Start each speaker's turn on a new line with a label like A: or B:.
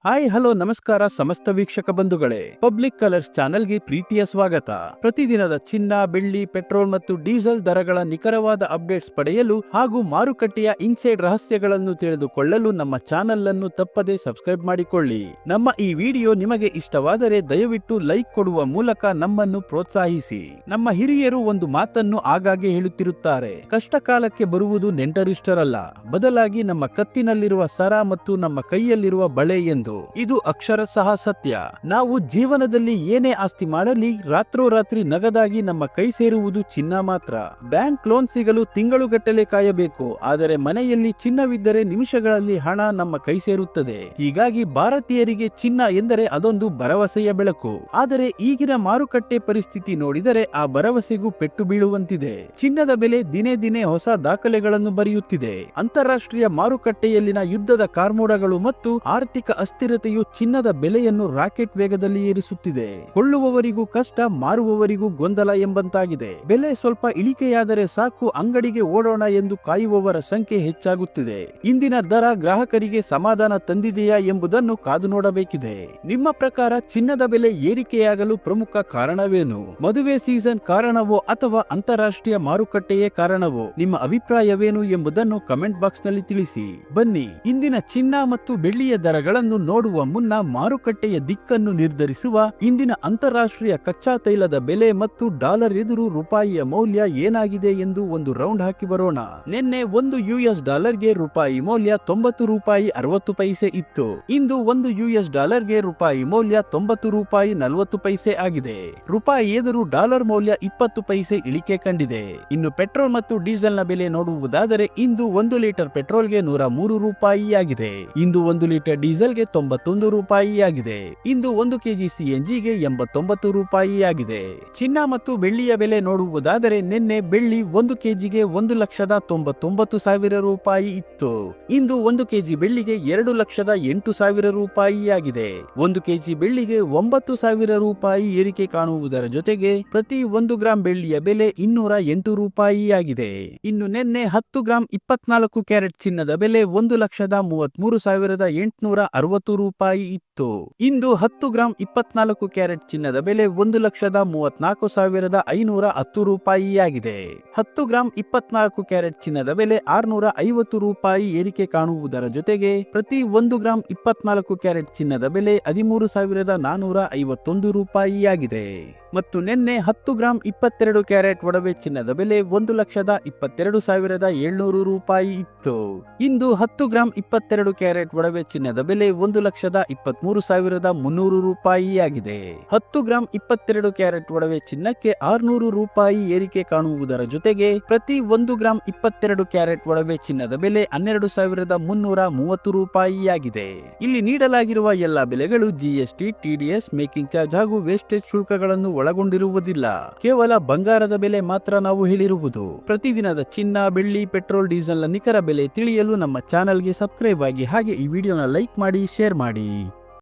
A: Hi hello ನಮಸ್ಕಾರ ಸಮಸ್ತ ವೀಕ್ಷಕ ಬಂಧುಗಳೇ, ಪಬ್ಲಿಕ್ ಕಲರ್ಸ್ ಚಾನೆಲ್ಗೆ ಪ್ರೀತಿಯ ಸ್ವಾಗತ. ಪ್ರತಿದಿನದ ಚಿನ್ನ, ಬೆಳ್ಳಿ, ಪೆಟ್ರೋಲ್ ಮತ್ತು ಡೀಸೆಲ್ ದರಗಳ ನಿಖರವಾದ ಅಪ್ಡೇಟ್ಸ್ ಪಡೆಯಲು ಹಾಗೂ ಮಾರುಕಟ್ಟೆಯ ಇನ್ಸೈಡ್ ರಹಸ್ಯಗಳನ್ನು ತಿಳಿದುಕೊಳ್ಳಲು ನಮ್ಮ ಚಾನೆಲ್ ಅನ್ನು ತಪ್ಪದೇ ಸಬ್ಸ್ಕ್ರೈಬ್ ಮಾಡಿಕೊಳ್ಳಿ. ನಮ್ಮ ಈ ವಿಡಿಯೋ ನಿಮಗೆ ಇಷ್ಟವಾದರೆ ದಯವಿಟ್ಟು ಲೈಕ್ ಕೊಡುವ ಮೂಲಕ ನಮ್ಮನ್ನು ಪ್ರೋತ್ಸಾಹಿಸಿ. ನಮ್ಮ ಹಿರಿಯರು ಒಂದು ಮಾತನ್ನು ಆಗಾಗ್ಗೆ ಹೇಳುತ್ತಿರುತ್ತಾರೆ, ಕಷ್ಟ ಕಾಲಕ್ಕೆ ಬರುವುದು ನೆಂಟರಿಷ್ಟರಲ್ಲ, ಬದಲಾಗಿ ನಮ್ಮ ಕತ್ತಿನಲ್ಲಿರುವ ಸರ ಮತ್ತು ನಮ್ಮ ಕೈಯಲ್ಲಿರುವ ಬಳೆ ಎಂದು. ಇದು ಅಕ್ಷರಶಃ ಸತ್ಯ. ನಾವು ಜೀವನದಲ್ಲಿ ಏನೇ ಆಸ್ತಿ ಮಾಡಲಿ, ರಾತ್ರೋರಾತ್ರಿ ನಗದಾಗಿ ನಮ್ಮ ಕೈ ಸೇರುವುದು ಚಿನ್ನ ಮಾತ್ರ. ಬ್ಯಾಂಕ್ ಲೋನ್ ಸಿಗಲು ತಿಂಗಳುಗಟ್ಟಲೆ ಕಾಯಬೇಕು, ಆದರೆ ಮನೆಯಲ್ಲಿ ಚಿನ್ನವಿದ್ದರೆ ನಿಮಿಷಗಳಲ್ಲಿ ಹಣ ನಮ್ಮ ಕೈ ಸೇರುತ್ತದೆ. ಹೀಗಾಗಿ ಭಾರತೀಯರಿಗೆ ಚಿನ್ನ ಎಂದರೆ ಅದೊಂದು ಭರವಸೆಯ ಬೆಳಕು. ಆದರೆ ಈಗಿನ ಮಾರುಕಟ್ಟೆ ಪರಿಸ್ಥಿತಿ ನೋಡಿದರೆ ಆ ಭರವಸೆಗೂ ಪೆಟ್ಟು ಬೀಳುವಂತಿದೆ. ಚಿನ್ನದ ಬೆಲೆ ದಿನೇ ದಿನೇ ಹೊಸ ದಾಖಲೆಗಳನ್ನು ಬರೆಯುತ್ತಿದೆ. ಅಂತಾರಾಷ್ಟ್ರೀಯ ಮಾರುಕಟ್ಟೆಯಲ್ಲಿನ ಯುದ್ಧದ ಕಾರ್ಮೋಡಗಳು ಮತ್ತು ಆರ್ಥಿಕ ಅಸ್ಥಿರತೆಯು ಚಿನ್ನದ ಬೆಲೆಯನ್ನು ರಾಕೆಟ್ ವೇಗದಲ್ಲಿ ಏರಿಸುತ್ತಿದೆ. ಕೊಳ್ಳುವವರಿಗೂ ಕಷ್ಟ, ಮಾರುವವರಿಗೂ ಗೊಂದಲ ಎಂಬಂತಾಗಿದೆ. ಬೆಲೆ ಸ್ವಲ್ಪ ಇಳಿಕೆಯಾದರೆ ಸಾಕು, ಅಂಗಡಿಗೆ ಓಡೋಣ ಎಂದು ಕಾಯುವವರ ಸಂಖ್ಯೆ ಹೆಚ್ಚಾಗುತ್ತಿದೆ. ಇಂದಿನ ದರ ಗ್ರಾಹಕರಿಗೆ ಸಮಾಧಾನ ತಂದಿದೆಯಾ ಎಂಬುದನ್ನು ಕಾದು ನೋಡಬೇಕಿದೆ. ನಿಮ್ಮ ಪ್ರಕಾರ ಚಿನ್ನದ ಬೆಲೆ ಏರಿಕೆಯಾಗಲು ಪ್ರಮುಖ ಕಾರಣವೇನು? ಮದುವೆ ಸೀಸನ್ ಕಾರಣವೋ ಅಥವಾ ಅಂತಾರಾಷ್ಟ್ರೀಯ ಮಾರುಕಟ್ಟೆಯೇ ಕಾರಣವೋ? ನಿಮ್ಮ ಅಭಿಪ್ರಾಯವೇನು ಎಂಬುದನ್ನು ಕಮೆಂಟ್ ಬಾಕ್ಸ್ ನಲ್ಲಿ ತಿಳಿಸಿ. ಬನ್ನಿ, ಇಂದಿನ ಚಿನ್ನ ಮತ್ತು ಬೆಳ್ಳಿಯ ದರಗಳನ್ನು ನೋಡುವ ಮುನ್ನ ಮಾರುಕಟ್ಟೆಯ ದಿಕ್ಕನ್ನು ನಿರ್ಧರಿಸುವ ಇಂದಿನ ಅಂತಾರಾಷ್ಟ್ರೀಯ ಕಚ್ಚಾ ತೈಲದ ಬೆಲೆ ಮತ್ತು ಡಾಲರ್ ಎದುರು ರೂಪಾಯಿಯ ಮೌಲ್ಯ ಏನಾಗಿದೆ ಎಂದು ಒಂದು ರೌಂಡ್ ಹಾಕಿ ಬರೋಣ. ನಿನ್ನೆ ಒಂದು US ಡಾಲರ್ಗೆ ರೂಪಾಯಿ ಮೌಲ್ಯ 90 ರೂಪಾಯಿ 60 ಪೈಸೆ ಇತ್ತು. ಇಂದು ಒಂದು US ಡಾಲರ್ಗೆ ರೂಪಾಯಿ ಮೌಲ್ಯ 90 ರೂಪಾಯಿ 40 ಪೈಸೆ ಆಗಿದೆ. ರೂಪಾಯಿ ಎದುರು ಡಾಲರ್ ಮೌಲ್ಯ 20 ಪೈಸೆ ಇಳಿಕೆ ಕಂಡಿದೆ. ಇನ್ನು ಪೆಟ್ರೋಲ್ ಮತ್ತು ಡೀಸೆಲ್ ನ ಬೆಲೆ ನೋಡುವುದಾದರೆ ಇಂದು 1 ಲೀಟರ್ ಪೆಟ್ರೋಲ್ಗೆ 103 ರೂಪಾಯಿ ಆಗಿದೆ. ಇಂದು 1 ಲೀಟರ್ ಡೀಸೆಲ್ಗೆ 91 ರೂಪಾಯಿ ಆಗಿದೆ. ಇಂದು 1 ಕೆಜಿ CNGಗೆ 89 ರೂಪಾಯಿ ಆಗಿದೆ. ಚಿನ್ನ ಮತ್ತು ಬೆಳ್ಳಿಯ ಬೆಲೆ ನೋಡುವುದಾದರೆ ನಿನ್ನೆ ಬೆಳ್ಳಿ 1 ಕೆಜಿಗೆ 1,99,000 ರೂಪಾಯಿ ಇತ್ತು. ಇಂದು 1 ಕೆಜಿ ಬೆಳ್ಳಿಗೆ 2,08,000 ರೂಪಾಯಿ ಆಗಿದೆ. 1 ಕೆಜಿ ಬೆಳ್ಳಿಗೆ 9,000 ರೂಪಾಯಿ ಏರಿಕೆ ಕಾಣುವುದರ ಜೊತೆಗೆ ಪ್ರತಿ 1 ಗ್ರಾಂ ಬೆಳ್ಳಿಯ ಬೆಲೆ 208 ರೂಪಾಯಿ ಆಗಿದೆ. ಇನ್ನು ನಿನ್ನೆ 10 ಗ್ರಾಂ 24 ಕ್ಯಾರೆಟ್ ಚಿನ್ನದ ಬೆಲೆ 1,33,860 ರೂಪಾಯಿ ಇತ್ತು. ಇಂದು 10 ಗ್ರಾಂ 24 ಕ್ಯಾರೆಟ್ ಚಿನ್ನದ ಬೆಲೆ 1,34,510 ರೂಪಾಯಿ ಆಗಿದೆ. 10 ಗ್ರಾಂ 24 ಕ್ಯಾರೆಟ್ ಚಿನ್ನದ ಬೆಲೆ 650 ರೂಪಾಯಿ ಏರಿಕೆ ಕಾಣುವುದರ ಜೊತೆಗೆ ಪ್ರತಿ 1 ಗ್ರಾಂ 24 ಕ್ಯಾರೆಟ್ ಚಿನ್ನದ ಬೆಲೆ 13,451 ರೂಪಾಯಿ ಆಗಿದೆ. ಮತ್ತು ನಿನ್ನೆ 10 ಗ್ರಾಂ 22 ಕ್ಯಾರೆಟ್ ಒಡವೆ ಚಿನ್ನದ ಬೆಲೆ 1,22,700 ರೂಪಾಯಿ ಇತ್ತು. ಇಂದು 10 ಗ್ರಾಂ 22 ಕ್ಯಾರೆಟ್ ಒಡವೆ ಚಿನ್ನದ ಬೆಲೆ 1,23,300 ರೂಪಾಯಿ ಆಗಿದೆ. 10 ಗ್ರಾಂ 22 ಕ್ಯಾರೆಟ್ ಒಡವೆ ಚಿನ್ನಕ್ಕೆ 600 ರೂಪಾಯಿ ಏರಿಕೆ ಕಾಣುವುದರ ಜೊತೆಗೆ ಪ್ರತಿ 1 ಗ್ರಾಂ 22 ಕ್ಯಾರೆಟ್ ಒಡವೆ ಚಿನ್ನದ ಬೆಲೆ 12,330 ರೂಪಾಯಿ ಆಗಿದೆ. ಇಲ್ಲಿ ನೀಡಲಾಗಿರುವ ಎಲ್ಲಾ ಬೆಲೆಗಳು GST, TDS, ಮೇಕಿಂಗ್ ಚಾರ್ಜ್ ಹಾಗೂ ವೇಸ್ಟೇಜ್ ಶುಲ್ಕಗಳನ್ನು ಒಳಗೊಂಡಿರುವುದಿಲ್ಲ. ಕೇವಲ ಬಂಗಾರದ ಬೆಲೆ ಮಾತ್ರ ನಾವು ಹೇಳಿರುವುದು. ಪ್ರತಿದಿನದ ಚಿನ್ನ, ಬೆಳ್ಳಿ, ಪೆಟ್ರೋಲ್, ಡೀಸೆಲ್ ನ ನಿಖರ ಬೆಲೆ ತಿಳಿಯಲು ನಮ್ಮ ಚಾನೆಲ್ಗೆ ಸಬ್ಸ್ಕ್ರೈಬ್ ಆಗಿ, ಹಾಗೆ ಈ ವಿಡಿಯೋನ ಲೈಕ್ ಮಾಡಿ, ಶೇರ್ ಮಾಡಿ.